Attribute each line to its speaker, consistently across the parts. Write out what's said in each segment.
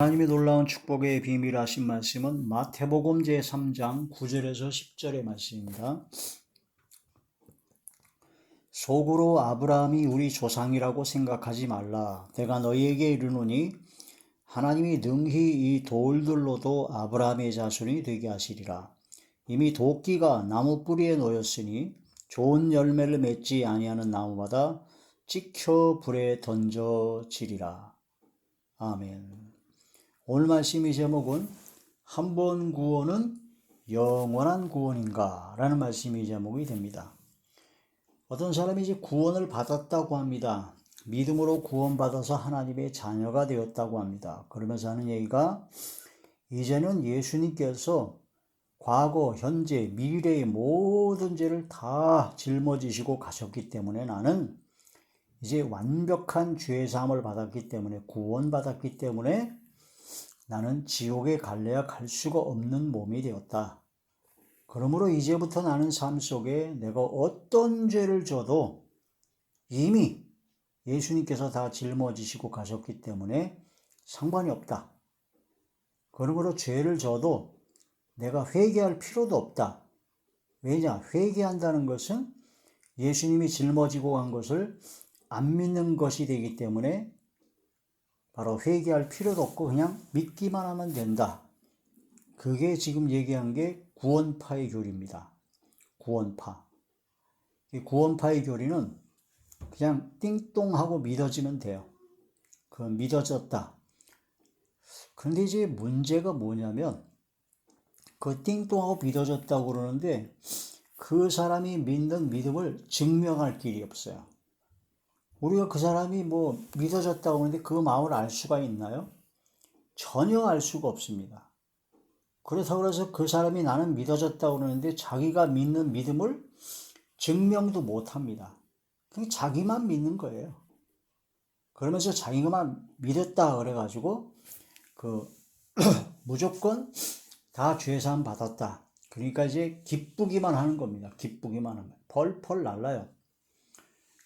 Speaker 1: 하나님의 놀라운 축복의 비밀 하신 말씀은 마태복음 제3장 9절에서 10절의 말씀입니다. 속으로 아브라함이 우리 조상이라고 생각하지 말라. 내가 너희에게 이르노니 하나님이 능히 이 돌들로도 아브라함의 자손이 되게 하시리라. 이미 도끼가 나무 뿌리에 놓였으니 좋은 열매를 맺지 아니하는 나무마다 찍혀 불에 던져지리라. 아멘. 오늘 말씀의 제목은 한 번 구원은 영원한 구원인가? 라는 말씀이 제목이 됩니다. 어떤 사람이 이제 구원을 받았다고 합니다. 믿음으로 구원받아서 하나님의 자녀가 되었다고 합니다. 그러면서 하는 얘기가 이제는 예수님께서 과거, 현재, 미래의 모든 죄를 다 짊어지시고 가셨기 때문에 나는 이제 완벽한 죄사함을 받았기 때문에 구원받았기 때문에 나는 지옥에 갈래야 갈 수가 없는 몸이 되었다. 그러므로 이제부터 나는 삶 속에 내가 어떤 죄를 져도 이미 예수님께서 다 짊어지시고 가셨기 때문에 상관이 없다. 그러므로 죄를 져도 내가 회개할 필요도 없다. 왜냐? 회개한다는 것은 예수님이 짊어지고 간 것을 안 믿는 것이 되기 때문에 바로 회개할 필요도 없고 그냥 믿기만 하면 된다. 그게 지금 얘기한 게 구원파의 교리입니다. 구원파. 이 구원파의 교리는 그냥 띵똥하고 믿어지면 돼요. 그 믿어졌다. 그런데 이제 문제가 뭐냐면 그 띵똥하고 믿어졌다고 그러는데 그 사람이 믿는 믿음을 증명할 길이 없어요. 우리가 그 사람이 믿어졌다고 하는데 그 마음을 알 수가 있나요? 전혀 알 수가 없습니다. 그렇다고 해서 그 사람이 나는 믿어졌다고 그러는데 자기가 믿는 믿음을 증명도 못 합니다. 그냥 자기만 믿는 거예요. 그러면서 자기만 믿었다 그래가지고 무조건 다 죄사함 받았다. 그러니까 이제 기쁘기만 하는 겁니다. 기쁘기만 하면 펄펄 날라요.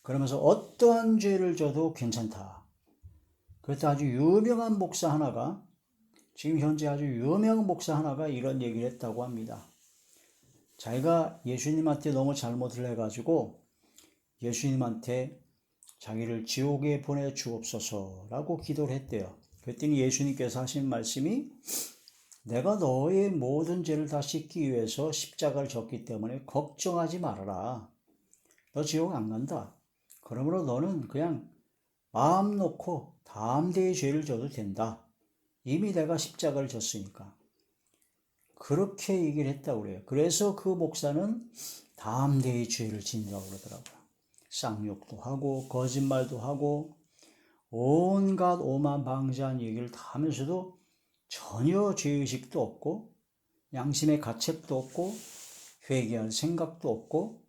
Speaker 1: 그러면서 어떠한 죄를 져도 괜찮다. 그래서 아주 유명한 목사 하나가 지금 현재 아주 유명한 목사 하나가 이런 얘기를 했다고 합니다. 자기가 예수님한테 너무 잘못을 해가지고 예수님한테 자기를 지옥에 보내주옵소서라고 기도를 했대요. 그랬더니 예수님께서 하신 말씀이 내가 너의 모든 죄를 다 씻기 위해서 십자가를 졌기 때문에 걱정하지 말아라. 너 지옥 안 간다. 그러므로 너는 그냥 마음 놓고 담대히 죄를 져도 된다. 이미 내가 십자가를 졌으니까. 그렇게 얘기를 했다고 그래요. 그래서 그 목사는 담대히 죄를 진다고 그러더라고요. 쌍욕도 하고 거짓말도 하고 온갖 오만방자한 얘기를 다 하면서도 전혀 죄의식도 없고 양심의 가책도 없고 회개할 생각도 없고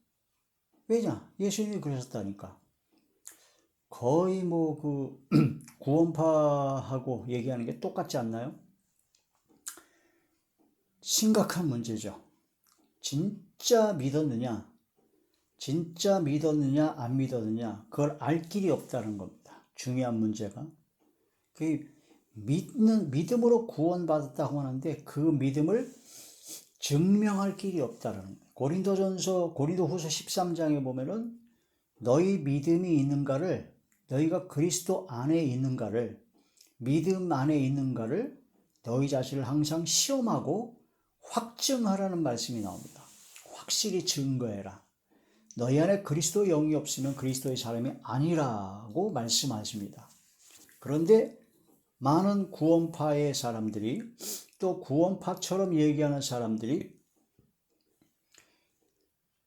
Speaker 1: 왜냐? 예수님이 그러셨다니까. 거의 구원파하고 얘기하는 게 똑같지 않나요? 심각한 문제죠. 진짜 믿었느냐 안 믿었느냐 그걸 알 길이 없다는 겁니다. 중요한 문제가 믿음으로 구원받았다고 하는데 그 믿음을 증명할 길이 없다는 거예요. 고린도후서 13장에 보면은 너희 믿음이 있는가를 너희가 그리스도 안에 있는가를 믿음 안에 있는가를 너희 자신을 항상 시험하고 확증하라는 말씀이 나옵니다. 확실히 증거해라. 너희 안에 그리스도 영이 없으면 그리스도의 사람이 아니라고 말씀하십니다. 그런데 많은 구원파의 사람들이 또 구원파처럼 얘기하는 사람들이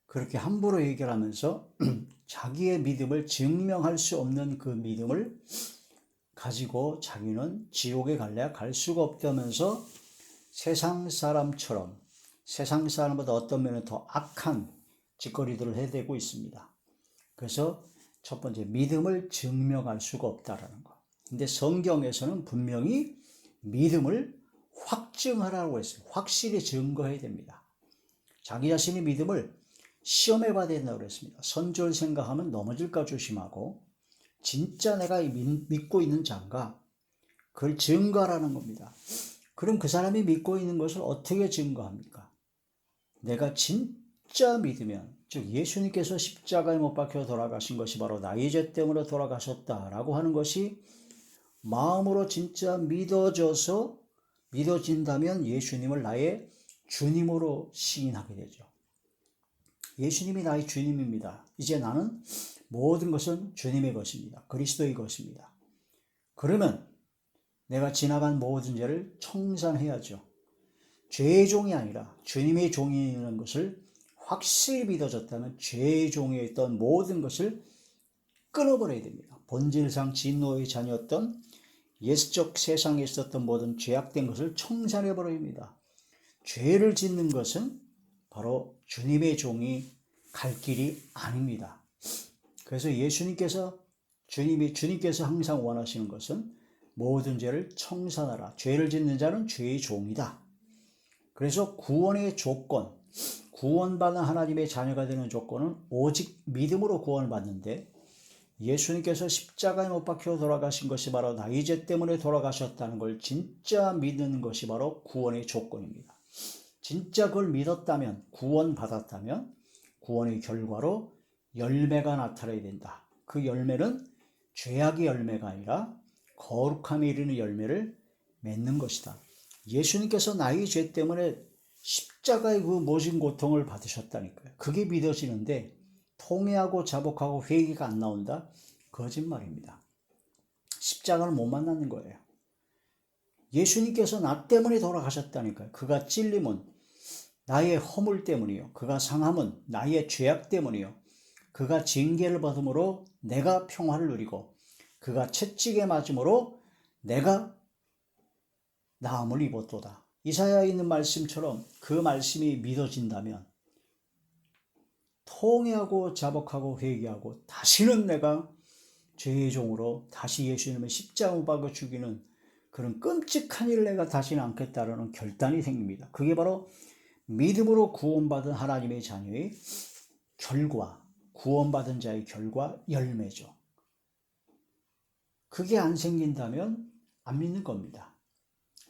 Speaker 1: 그렇게 함부로 얘기를 하면서 자기의 믿음을 증명할 수 없는 그 믿음을 가지고 자기는 지옥에 갈래야 갈 수가 없다면서 세상 사람처럼 세상 사람보다 어떤 면은 더 악한 짓거리들을 해대고 있습니다. 그래서 첫 번째 믿음을 증명할 수가 없다라는 거. 근데 성경에서는 분명히 믿음을 확증하라고 했어요. 확실히 증거해야 됩니다. 자기 자신의 믿음을 시험해 봐야 된다고 그랬습니다. 선조를 생각하면 넘어질까 조심하고 진짜 내가 믿고 있는 자인가 그걸 증거하라는 겁니다. 그럼 그 사람이 믿고 있는 것을 어떻게 증거합니까? 내가 진짜 믿으면, 즉 예수님께서 십자가에 못 박혀 돌아가신 것이 바로 나의 죄 때문에 돌아가셨다라고 하는 것이 마음으로 진짜 믿어진다면 예수님을 나의 주님으로 시인하게 되죠. 예수님이 나의 주님입니다. 이제 나는 모든 것은 주님의 것입니다. 그리스도의 것입니다. 그러면 내가 지나간 모든 죄를 청산해야죠. 죄의 종이 아니라 주님의 종이라는 것을 확실히 믿어졌다면 죄의 종이었던 모든 것을 끊어버려야 됩니다. 본질상 진노의 자녀였던 예수적 세상에 있었던 모든 죄악된 것을 청산해버려야 합니다. 죄를 짓는 것은 바로 주님의 종이 갈 길이 아닙니다. 그래서 주님께서 항상 원하시는 것은 모든 죄를 청산하라. 죄를 짓는 자는 죄의 종이다. 그래서 구원의 조건, 구원받은 하나님의 자녀가 되는 조건은 오직 믿음으로 구원을 받는데, 예수님께서 십자가에 못 박혀 돌아가신 것이 바로 나의 죄 때문에 돌아가셨다는 걸 진짜 믿는 것이 바로 구원의 조건입니다. 진짜 그걸 믿었다면, 구원받았다면 구원의 결과로 열매가 나타나야 된다. 그 열매는 죄악의 열매가 아니라 거룩함에 이르는 열매를 맺는 것이다. 예수님께서 나의 죄 때문에 십자가의 그 모진 고통을 받으셨다니까요. 그게 믿어지는데 통회하고 자복하고 회개가 안 나온다? 거짓말입니다. 십자가를 못 만나는 거예요. 예수님께서 나 때문에 돌아가셨다니까요. 그가 찔림은 나의 허물 때문이요. 그가 상함은 나의 죄악 때문이요. 그가 징계를 받음으로 내가 평화를 누리고, 그가 채찍에 맞음으로 내가 나음을 입었도다. 이사야에 있는 말씀처럼 그 말씀이 믿어진다면 통회하고 자복하고 회개하고 다시는 내가 죄의 종으로 다시 예수님의 십자가 못 박아 죽이는 그런 끔찍한 일을 내가 다시는 않겠다라는 결단이 생깁니다. 그게 바로 믿음으로 구원받은 하나님의 자녀의 결과, 구원받은 자의 결과, 열매죠. 그게 안 생긴다면 안 믿는 겁니다.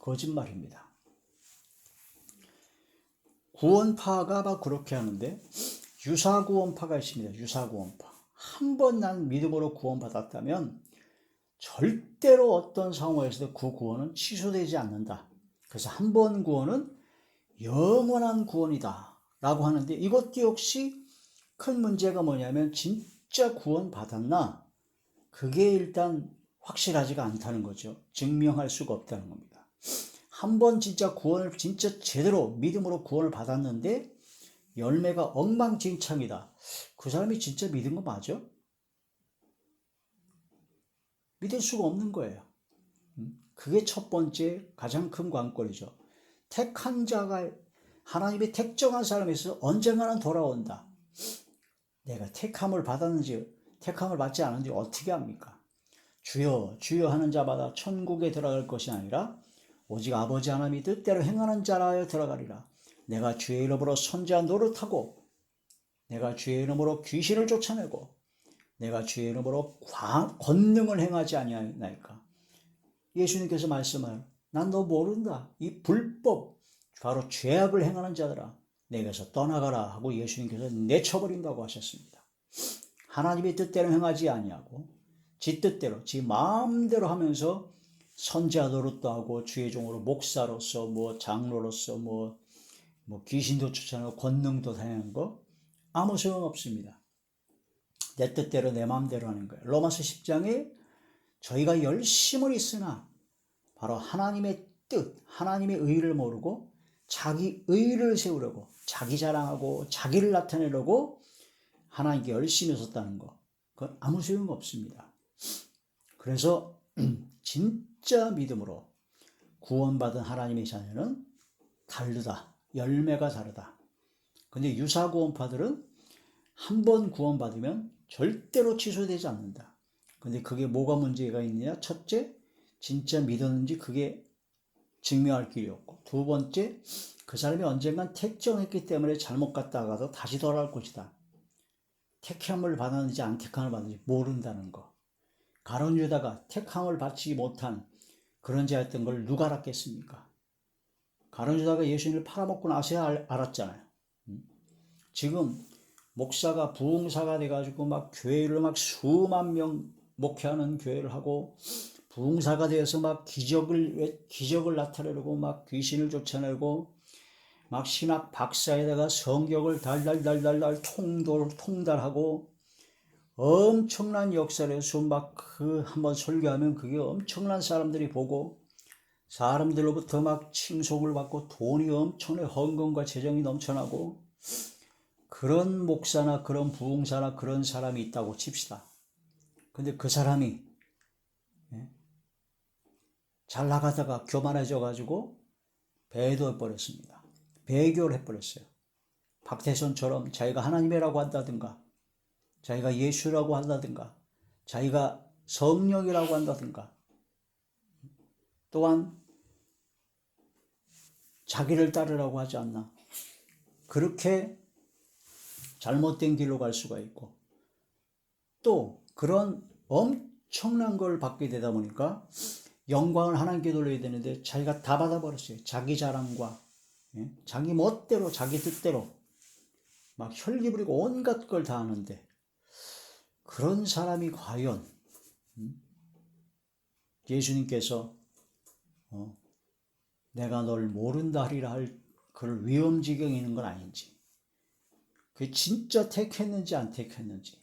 Speaker 1: 거짓말입니다. 구원파가 막 그렇게 하는데, 유사구원파가 있습니다. 유사구원파. 한 번 난 믿음으로 구원받았다면 절대로 어떤 상황에서도 그 구원은 취소되지 않는다. 그래서 한 번 구원은 영원한 구원이다 라고 하는데, 이것도 역시 큰 문제가 뭐냐면 진짜 구원받았나? 그게 일단 확실하지가 않다는 거죠. 증명할 수가 없다는 겁니다. 한 번 진짜 구원을 진짜 제대로 믿음으로 구원을 받았는데 열매가 엉망진창이다. 그 사람이 진짜 믿은 거 맞아? 믿을 수가 없는 거예요. 그게 첫 번째 가장 큰 관건이죠. 택한 자가, 하나님이 택정한 사람에서 언젠가는 돌아온다. 내가 택함을 받았는지 택함을 받지 않은지 어떻게 합니까? 주여 주여 하는 자마다 천국에 들어갈 것이 아니라 오직 아버지 하나님이 뜻대로 행하는 자라에 들어가리라. 내가 주의 이름으로 선지한 노릇하고, 내가 주의 이름으로 귀신을 쫓아내고, 내가 주의 이름으로 권능을 행하지 아니하나이까. 예수님께서 말씀하여 난 너 모른다. 이 불법, 바로 죄악을 행하는 자들아, 내게서 떠나가라 하고 예수님께서 내쳐버린다고 하셨습니다. 하나님의 뜻대로 행하지 아니하고 지 뜻대로, 지 마음대로 하면서 선지자 노릇도 하고 주의 종으로 목사로서 장로로서 귀신도 쫓아내고 권능도 다양한 거 아무 소용 없습니다. 내 뜻대로 내 마음대로 하는 거예요. 로마서 10장에 저희가 열심을 있으나 바로 하나님의 뜻, 하나님의 의를 모르고 자기 의를 세우려고, 자기 자랑하고 자기를 나타내려고 하나님께 열심히 썼다는 거, 그건 아무 소용 없습니다. 그래서 진짜 믿음으로 구원받은 하나님의 자녀는 다르다. 열매가 다르다. 근데 유사구원파들은 한 번 구원받으면 절대로 취소되지 않는다. 근데 그게 뭐가 문제가 있느냐? 첫째, 진짜 믿었는지 그게 증명할 길이 없고, 두 번째, 그 사람이 언젠간 택정했기 때문에 잘못 갔다가도 다시 돌아올 것이다. 택함을 받았는지 안 택함을 받았는지 모른다는 거. 가룟 유다가 택함을 받지 못한 그런 자였던 걸 누가 알았겠습니까? 가룟유다가 예수님을 팔아먹고 나서야 알았잖아요. 지금 목사가 부흥사가 돼가지고 막 교회를 막 수만 명 목회하는 교회를 하고 부흥사가 되어서 막 기적을 나타내고 막 귀신을 쫓아내고 막 신학 박사에다가 성경을 달달달달달 통달하고 엄청난 역사를 해서 막 그 한번 설교하면 그게 엄청난 사람들이 보고 사람들로부터 막 칭송을 받고 돈이 엄청나게 헌금과 재정이 넘쳐나고 그런 목사나 그런 부흥사나 그런 사람이 있다고 칩시다. 근데 그 사람이 잘 나가다가 교만해져 가지고 배도해버렸습니다. 배교를 해버렸어요. 박태선처럼 자기가 하나님이라고 한다든가 자기가 예수라고 한다든가 자기가 성령이라고 한다든가 또한 자기를 따르라고 하지 않나. 그렇게 잘못된 길로 갈 수가 있고 또 그런 엄청난 걸 받게 되다 보니까 영광을 하나님께 돌려야 되는데 자기가 다 받아버렸어요. 자기 자랑과 자기 멋대로 자기 뜻대로 막 혈기 부리고 온갖 걸 다 하는데 그런 사람이 과연 예수님께서 내가 널 모른다 하리라 할 그런 위험지경이 있는 건 아닌지 그게 진짜 택했는지 안 택했는지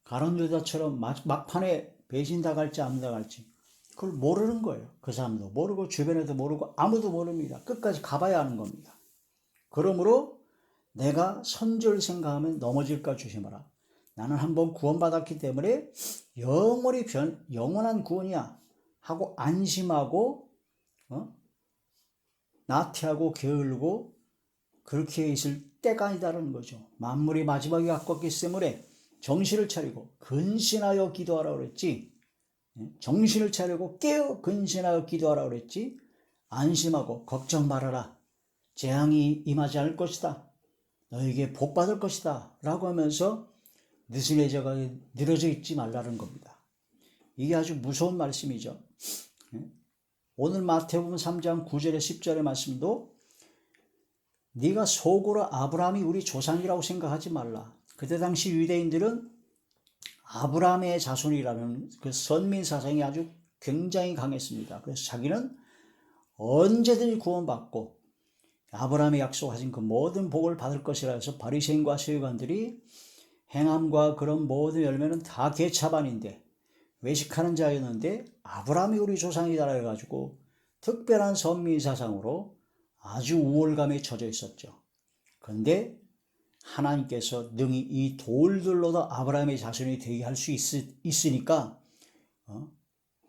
Speaker 1: 가룟유다처럼 막판에 배신당할지 안 당할지 그걸 모르는 거예요. 그 사람도 모르고 주변에도 모르고 아무도 모릅니다. 끝까지 가봐야 하는 겁니다. 그러므로 내가 선줄 생각하면 넘어질까 조심하라. 나는 한번 구원받았기 때문에 영원한 구원이야 하고 안심하고 나태하고 게을고 그렇게 있을 때가 아니다라는 거죠. 만물이 마지막에 가깝기 때문에 정신을 차리고 근신하여 기도하라고 그랬지. 정신을 차리고 깨어 근신하여 기도하라고 그랬지. 안심하고 걱정 말아라. 재앙이 임하지 않을 것이다. 너에게 복 받을 것이다. 라고 하면서 늘어져 있지 말라는 겁니다. 이게 아주 무서운 말씀이죠. 오늘 마태복음 3장 9절에 10절의 말씀도 네가 속으로 아브라함이 우리 조상이라고 생각하지 말라. 그때 당시 유대인들은 아브라함의 자손이라는 그 선민 사상이 아주 굉장히 강했습니다. 그래서 자기는 언제든지 구원받고 아브라함의 약속하신 그 모든 복을 받을 것이라 해서 바리새인과 서기관들이 행함과 그런 모든 열매는 다 개차반인데 외식하는 자였는데 아브라함이 우리 조상이다 해가지고 특별한 선민 사상으로 아주 우월감에 젖어 있었죠. 그런데 하나님께서 능히 이 돌들로도 아브라함의 자손이 되게 할 수 있으니까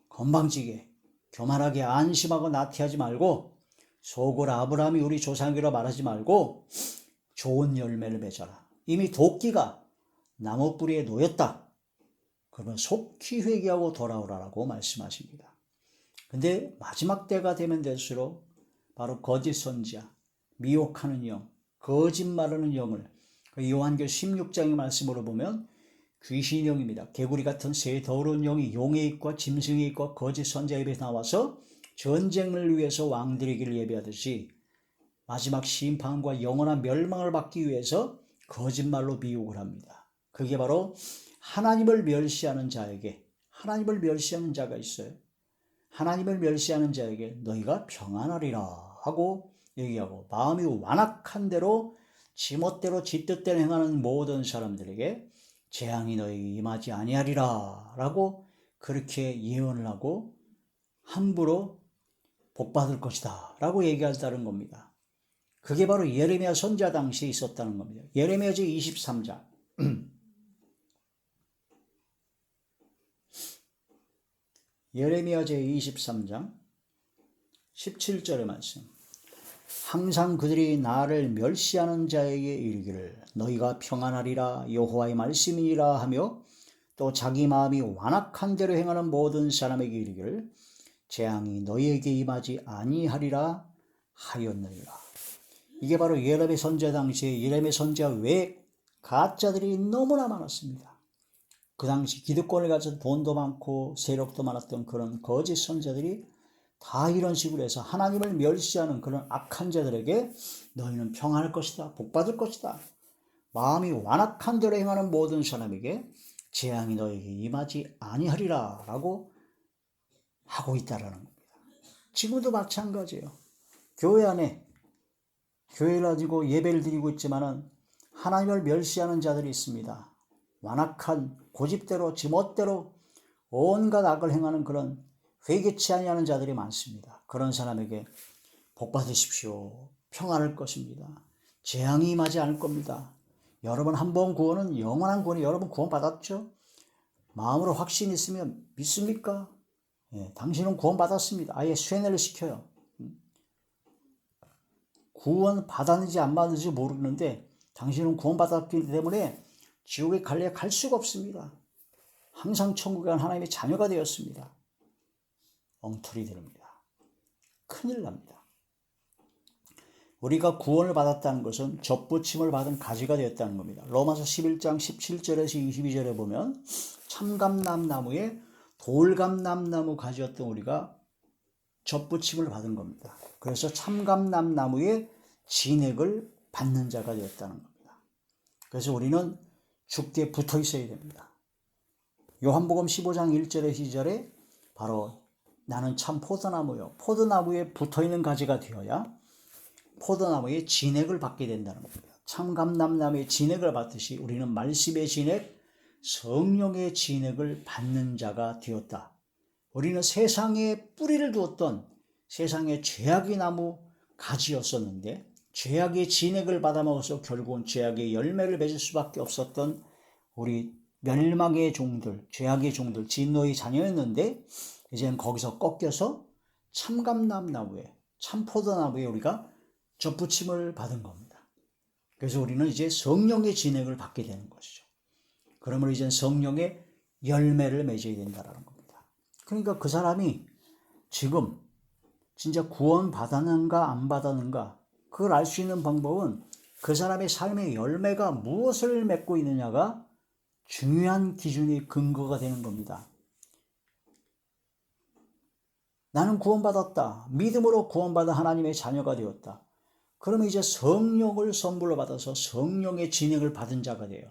Speaker 1: 건방지게 교만하게 안심하고 나태하지 말고 속으로 아브라함이 우리 조상이라 말하지 말고 좋은 열매를 맺어라. 이미 도끼가 나무 뿌리에 놓였다. 그러면 속히 회개하고 돌아오라라고 말씀하십니다. 근데 마지막 때가 되면 될수록 바로 거짓 선지자, 미혹하는 영, 거짓말하는 영을 요한계시록 16장의 말씀으로 보면 귀신 영입니다. 개구리 같은 새 더러운 영이 용의 입과 짐승의 입과 거짓 선지자 입에 나와서 전쟁을 위해서 왕들의 길을 예비하듯이 마지막 심판과 영원한 멸망을 받기 위해서 거짓말로 미혹을 합니다. 그게 바로 하나님을 멸시하는 자에게 하나님을 멸시하는 자가 있어요. 하나님을 멸시하는 자에게 너희가 평안하리라 하고 얘기하고 마음이 완악한 대로 지멋대로 지 뜻대로 행하는 모든 사람들에게 재앙이 너희에게 임하지 아니하리라 라고 그렇게 예언을 하고 함부로 복받을 것이다 라고 얘기한다는 겁니다. 그게 바로 예레미야 선지자 당시에 있었다는 겁니다. 예레미야 제23장 예레미야 제23장 17절의 말씀. 항상 그들이 나를 멸시하는 자에게 이르기를 너희가 평안하리라 여호와의 말씀이니라 하며 또 자기 마음이 완악한 대로 행하는 모든 사람에게 이르기를 재앙이 너희에게 임하지 아니하리라 하였느니라. 이게 바로 예레미야 선지자 당시에 예레미야 선지자 외에 가짜들이 너무나 많았습니다. 그 당시 기득권을 가진 돈도 많고 세력도 많았던 그런 거짓 선지자들이 다 이런 식으로 해서 하나님을 멸시하는 그런 악한 자들에게 너희는 평안할 것이다. 복받을 것이다. 마음이 완악한 대로 행하는 모든 사람에게 재앙이 너에게 임하지 아니하리라 라고 하고 있다라는 겁니다. 지금도 마찬가지예요. 교회 안에 교회를 가지고 예배를 드리고 있지만은 하나님을 멸시하는 자들이 있습니다. 완악한 고집대로 지멋대로 온갖 악을 행하는 그런 회개치 아니하는 자들이 많습니다. 그런 사람에게 복 받으십시오. 평안할 것입니다. 재앙이 임하지 않을 겁니다. 여러분 한 번 구원은 영원한 구원이 여러분 구원 받았죠? 마음으로 확신이 있으면 믿습니까? 예, 당신은 구원 받았습니다. 아예 쇠뇌를 시켜요. 구원 받았는지 안 받았는지 모르는데 당신은 구원 받았기 때문에 지옥에 갈래 갈 수가 없습니다. 항상 천국에 간 하나님의 자녀가 되었습니다. 엉터리 들입니다. 큰일 납니다. 우리가 구원을 받았다는 것은 접붙임을 받은 가지가 되었다는 겁니다. 로마서 11장 17절에서 22절에 보면 참감람나무에 돌감람나무 가지였던 우리가 접붙임을 받은 겁니다. 그래서 참감람나무의 진액을 받는 자가 되었다는 겁니다. 그래서 우리는 죽게 붙어 있어야 됩니다. 요한복음 15장 1절에 2절에 바로 나는 참 포도나무요. 포도나무에 붙어있는 가지가 되어야 포도나무의 진액을 받게 된다는 겁니다. 참감람나무의 진액을 받듯이 우리는 말씀의 진액, 성령의 진액을 받는 자가 되었다. 우리는 세상에 뿌리를 두었던 세상의 죄악의 나무 가지였었는데 죄악의 진액을 받아먹어서 결국은 죄악의 열매를 맺을 수밖에 없었던 우리 멸망의 종들, 죄악의 종들, 진노의 자녀였는데 이제는 거기서 꺾여서 참감람나무에, 참포도나무에 우리가 접붙임을 받은 겁니다. 그래서 우리는 이제 성령의 진액을 받게 되는 것이죠. 그러면 이제 성령의 열매를 맺어야 된다는 겁니다. 그러니까 그 사람이 지금 진짜 구원 받았는가 안 받았는가 그걸 알 수 있는 방법은 그 사람의 삶의 열매가 무엇을 맺고 있느냐가 중요한 기준이 근거가 되는 겁니다. 나는 구원받았다. 믿음으로 구원받아 하나님의 자녀가 되었다. 그러면 이제 성령을 선물로 받아서 성령의 진행을 받은 자가 돼요.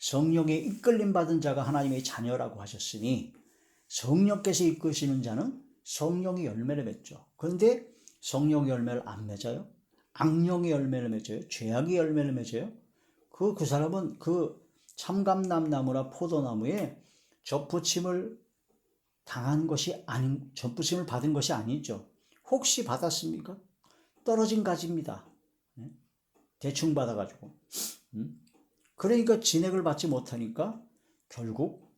Speaker 1: 성령의 이끌림 받은 자가 하나님의 자녀라고 하셨으니 성령께서 이끄시는 자는 성령의 열매를 맺죠. 그런데 성령의 열매를 안 맺어요? 악령의 열매를 맺어요? 죄악의 열매를 맺어요? 그 사람은 그 참감람나무나 포도나무에 접붙임을 당한 것이 아닌, 접붙임을 받은 것이 아니죠. 혹시 받았습니까? 떨어진 가지입니다. 대충 받아가지고. 그러니까 진액을 받지 못하니까 결국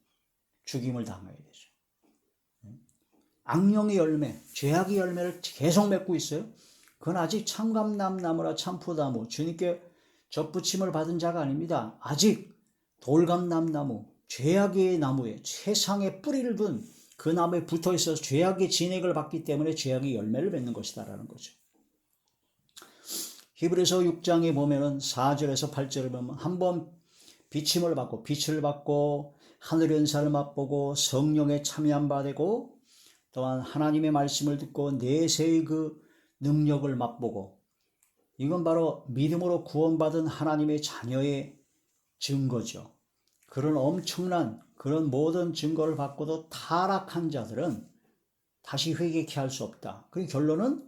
Speaker 1: 죽임을 당해야 되죠. 악령의 열매, 죄악의 열매를 계속 맺고 있어요. 그건 아직 참감람나무나 참포나무, 주님께 접붙임을 받은 자가 아닙니다. 아직 돌감람나무, 죄악의 나무에 세상에 뿌리를 둔 그 나무에 붙어 있어서 죄악의 진액을 받기 때문에 죄악의 열매를 맺는 것이다라는 거죠. 히브리서 6장에 보면은 4절에서 8절을 보면 한번 비침을 받고 빛을 받고 하늘의 은사를 맛보고 성령에 참여한 바 되고 또한 하나님의 말씀을 듣고 내세의 그 능력을 맛보고 이건 바로 믿음으로 구원받은 하나님의 자녀의 증거죠. 그런 엄청난 그런 모든 증거를 받고도 타락한 자들은 다시 회개케 할 수 없다. 그 결론은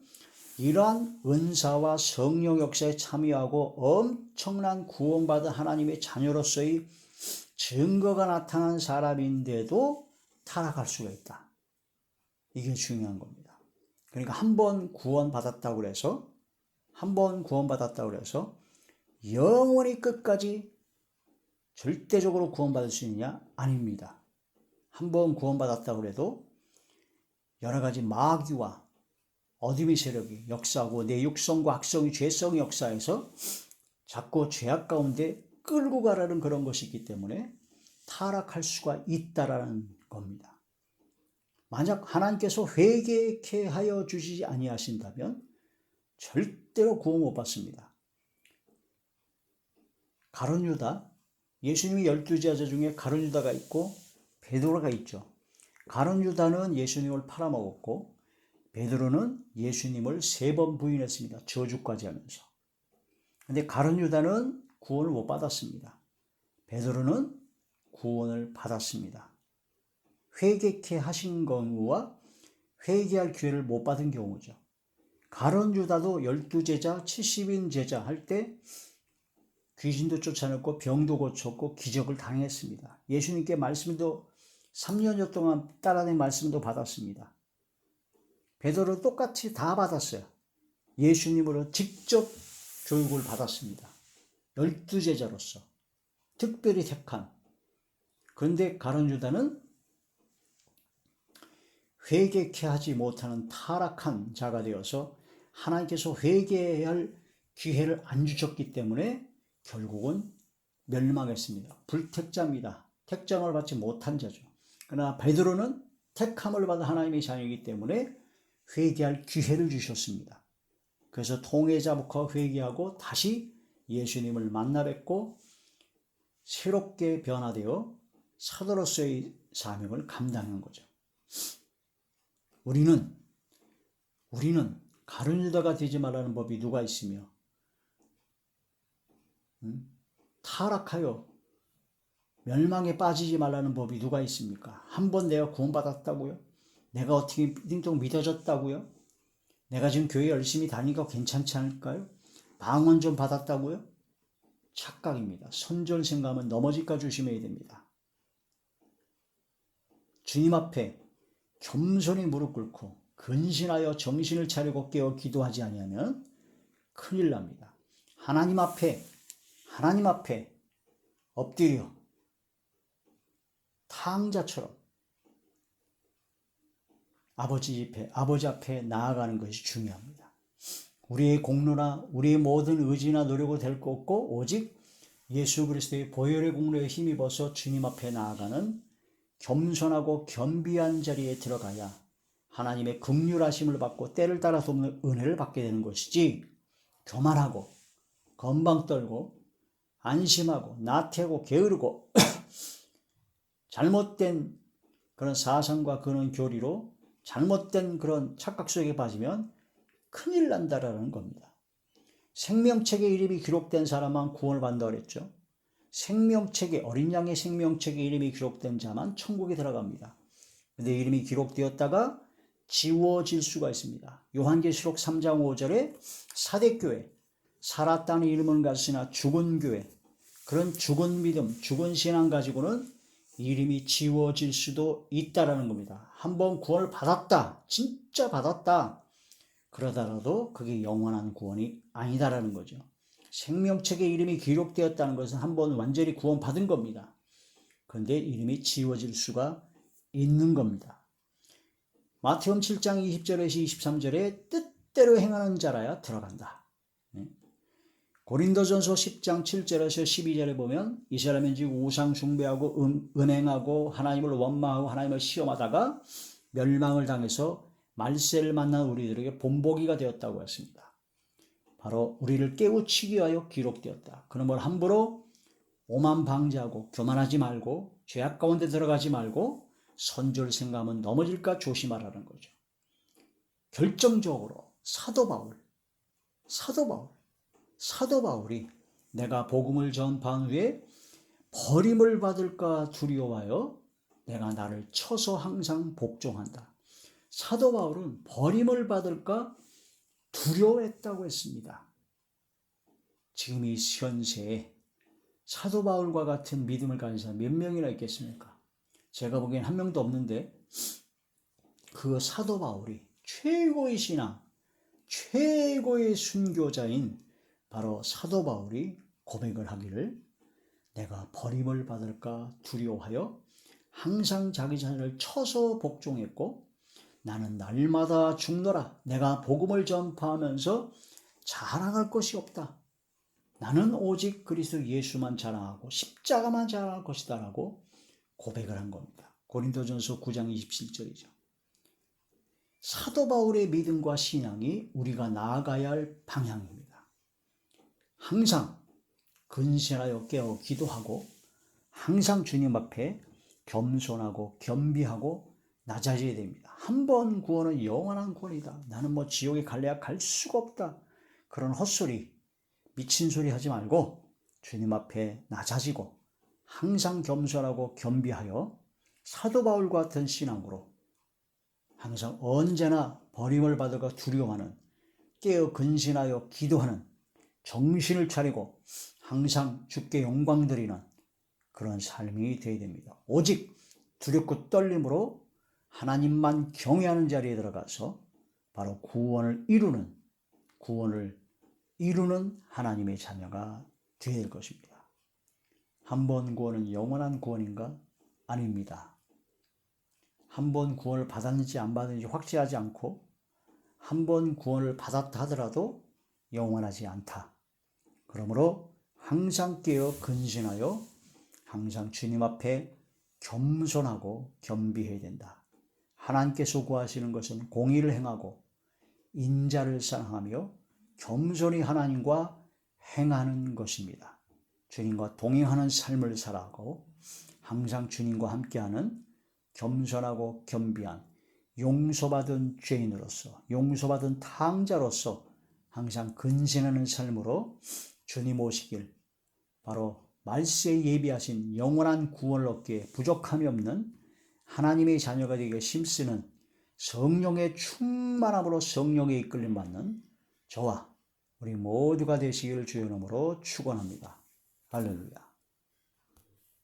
Speaker 1: 이러한 은사와 성령 역사에 참여하고 엄청난 구원받은 하나님의 자녀로서의 증거가 나타난 사람인데도 타락할 수가 있다. 이게 중요한 겁니다. 그러니까 한 번 구원받았다고 해서 영원히 끝까지 절대적으로 구원받을 수 있느냐? 아닙니다. 한 번 구원받았다고 해도 여러 가지 마귀와 어둠의 세력이 역사하고 내 육성과 악성의 죄성의 역사에서 자꾸 죄악 가운데 끌고 가라는 그런 것이 있기 때문에 타락할 수가 있다라는 겁니다. 만약 하나님께서 회개케 하여 주시지 아니하신다면 절대로 구원 못 받습니다. 가룟 유다, 예수님이 12제자 중에 가룟 유다가 있고 베드로가 있죠. 가룟 유다는 예수님을 팔아먹었고 베드로는 예수님을 3번 부인했습니다. 저주까지 하면서. 근데 가룟 유다는 구원을 못 받았습니다. 베드로는 구원을 받았습니다. 회개케 하신 경우와 회개할 기회를 못 받은 경우죠. 가룟 유다도 12제자, 70인 제자 할 때 귀신도 쫓아냈고 병도 고쳤고 기적을 당했습니다. 예수님께 말씀도 3년여 동안 따라낸 말씀도 받았습니다. 베드로 똑같이 다 받았어요. 예수님으로 직접 교육을 받았습니다. 12제자로서 특별히 택한. 그런데 가룟 유다는 회개케 하지 못하는 타락한 자가 되어서 하나님께서 회개해야 할 기회를 안 주셨기 때문에 결국은 멸망했습니다. 불택자입니다. 택장을 받지 못한 자죠. 그러나 베드로는 택함을 받은 하나님의 자녀이기 때문에 회개할 기회를 주셨습니다. 그래서 통에 잡고 회개하고 다시 예수님을 만나 뵙고 새롭게 변화되어 사도로서의 사명을 감당한 거죠. 우리는 가룟 유다가 되지 말라는 법이 누가 있으며 타락하여 멸망에 빠지지 말라는 법이 누가 있습니까? 한번 내가 구원받았다고요? 내가 어떻게 띵동 믿어졌다고요? 내가 지금 교회 열심히 다니니까 괜찮지 않을까요? 방언 좀 받았다고요? 착각입니다. 선절생감은 넘어질까 조심해야 됩니다. 주님 앞에 겸손히 무릎 꿇고 근신하여 정신을 차리고 깨어 기도하지 아니하면 큰일 납니다. 하나님 앞에 엎드려 탕자처럼 아버지 앞에 나아가는 것이 중요합니다. 우리의 공로나 우리의 모든 의지나 노력을 될 것 없고 오직 예수 그리스도의 보혈의 공로에 힘입어서 주님 앞에 나아가는 겸손하고 겸비한 자리에 들어가야 하나님의 긍휼하심을 받고 때를 따라 돕는 은혜를 받게 되는 것이지, 교만하고 건방 떨고 안심하고 나태하고 게으르고 잘못된 그런 사상과 그런 교리로 잘못된 그런 착각 속에 빠지면 큰일 난다라는 겁니다. 생명책에 이름이 기록된 사람만 구원을 받는다고 그랬죠. 생명책에, 어린 양의 생명책에 이름이 기록된 자만 천국에 들어갑니다. 그런데 이름이 기록되었다가 지워질 수가 있습니다. 요한계시록 3장 5절에 사대교회, 살았다는 이름은 가졌으나 죽은 교회, 그런 죽은 믿음, 죽은 신앙 가지고는 이름이 지워질 수도 있다라는 겁니다. 한번 구원을 받았다, 진짜 받았다, 그러다가도 그게 영원한 구원이 아니다라는 거죠. 생명책에 이름이 기록되었다는 것은 한번 완전히 구원받은 겁니다. 그런데 이름이 지워질 수가 있는 겁니다. 마태복음 7장 20절에서 23절에 뜻대로 행하는 자라야 들어간다. 고린도전서 10장 7절에서 12절에 보면 이 사람은 즉 우상 숭배하고 은행하고 하나님을 원망하고 하나님을 시험하다가 멸망을 당해서 말세를 만난 우리들에게 본보기가 되었다고 했습니다. 바로 우리를 깨우치기 위하여 기록되었다. 그러므로 함부로 오만방자하고 교만하지 말고 죄악 가운데 들어가지 말고 선절생감은 넘어질까 조심하라는 거죠. 결정적으로 사도 바울이 내가 복음을 전파한 후에 버림을 받을까 두려워하여 내가 나를 쳐서 항상 복종한다. 사도 바울은 버림을 받을까 두려워했다고 했습니다. 지금 이 현세에 사도 바울과 같은 믿음을 가진 사람 몇 명이나 있겠습니까? 제가 보기엔 한 명도 없는데 그 사도 바울이 최고의 신앙, 최고의 순교자인 바로 사도 바울이 고백을 하기를 내가 버림을 받을까 두려워하여 항상 자기 자신을 쳐서 복종했고 나는 날마다 죽노라. 내가 복음을 전파하면서 자랑할 것이 없다. 나는 오직 그리스도 예수만 자랑하고 십자가만 자랑할 것이다 라고 고백을 한 겁니다. 고린도전서 9장 27절이죠. 사도 바울의 믿음과 신앙이 우리가 나아가야 할 방향입니다. 항상 근신하여 깨어 기도하고 항상 주님 앞에 겸손하고 겸비하고 낮아져야 됩니다. 한 번 구원은 영원한 구원이다. 나는 뭐 지옥에 갈래야 갈 수가 없다. 그런 헛소리, 미친 소리 하지 말고 주님 앞에 낮아지고 항상 겸손하고 겸비하여 사도 바울 같은 신앙으로 항상 언제나 버림을 받을까 두려워하는, 깨어 근신하여 기도하는, 정신을 차리고 항상 주께 영광 드리는 그런 삶이 되어야 됩니다. 오직 두렵고 떨림으로 하나님만 경외하는 자리에 들어가서 바로 구원을 이루는 하나님의 자녀가 되어야 될 것입니다. 한 번 구원은 영원한 구원인가? 아닙니다. 한 번 구원을 받았는지 안 받았는지 확실하지 않고 한 번 구원을 받았다 하더라도 영원하지 않다. 그러므로 항상 깨어 근신하여 항상 주님 앞에 겸손하고 겸비해야 된다. 하나님께서 구하시는 것은 공의를 행하고 인자를 사랑하며 겸손히 하나님과 행하는 것입니다. 주님과 동행하는 삶을 살아가고 항상 주님과 함께하는 겸손하고 겸비한 용서받은 죄인으로서, 용서받은 탕자로서 항상 근신하는 삶으로 주님 오시길, 바로 말세에 예비하신 영원한 구원을 얻기에 부족함이 없는 하나님의 자녀가 되기에 힘쓰는 성령의 충만함으로 성령에 이끌림 받는 저와 우리 모두가 되시기를 주의 이름으로 축원합니다. 할렐루야.